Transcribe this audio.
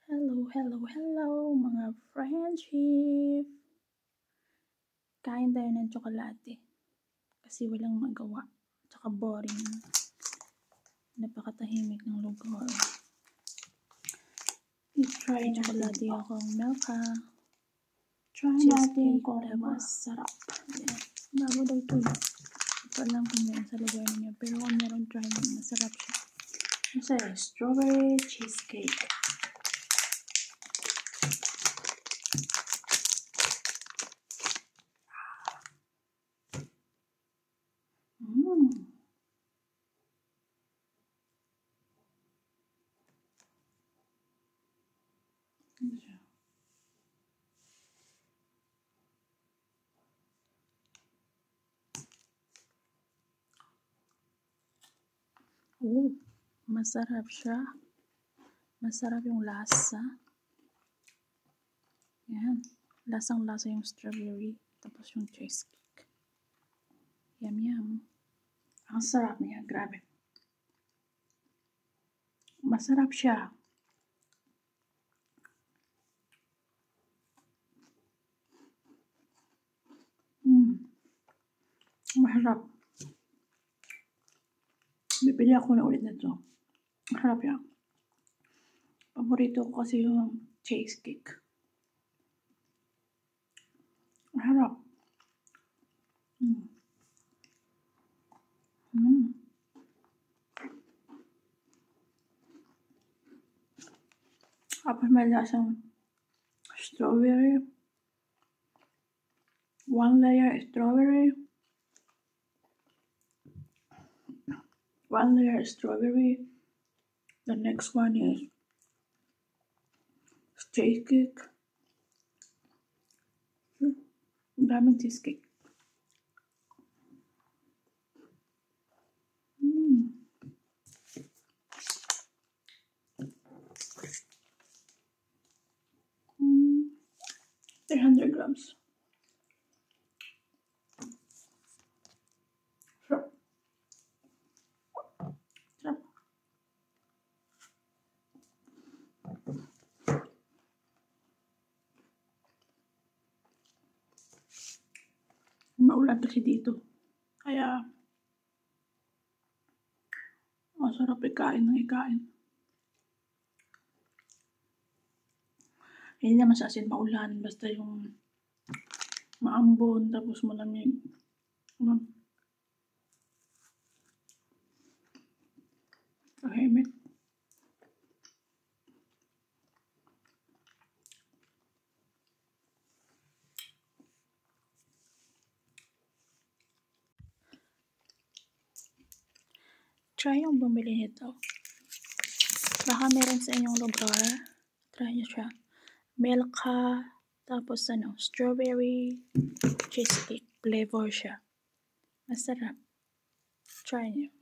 Hello mga friendship! Kain tayo ng tsokolate kasi walang magawa. Tsaka boring. Napakatahimik ng lugar. I-try tsokolate akong Milka. Try natin kung masarap. Yeah. Bago daw ito. Ito alam kung meron sa lugar niya. Pero kung meron try mo, masarap siya. Masarap. Strawberry cheesecake. Masarap siya. Masarap yung lasa. Yan. Lasang-lasa yung strawberry. Tapos yung cheesecake. Yum. Ang sarap niya. Grabe. Masarap siya. Masarap. Bibili ako na ulit nito. Masarap yan. Paborito ko kasi yung cheesecake. Masarap. Tapos may lasang strawberry. One layer strawberry. One layer strawberry. The next one is cheesecake. Daming cheesecake. Mm. 300 grams. Sarap. Sarap. Maulan kasi dito. Kaya masarap ikain ng ikain. Hindi naman sa asin maulan. Basta yung maambon tapos malamig. Tahimik. Try yung bumili nito. Baka meron sa inyong lugar. Try nyo siya. Milka, tapos strawberry cheesecake flavor siya. Masarap. Try nyo.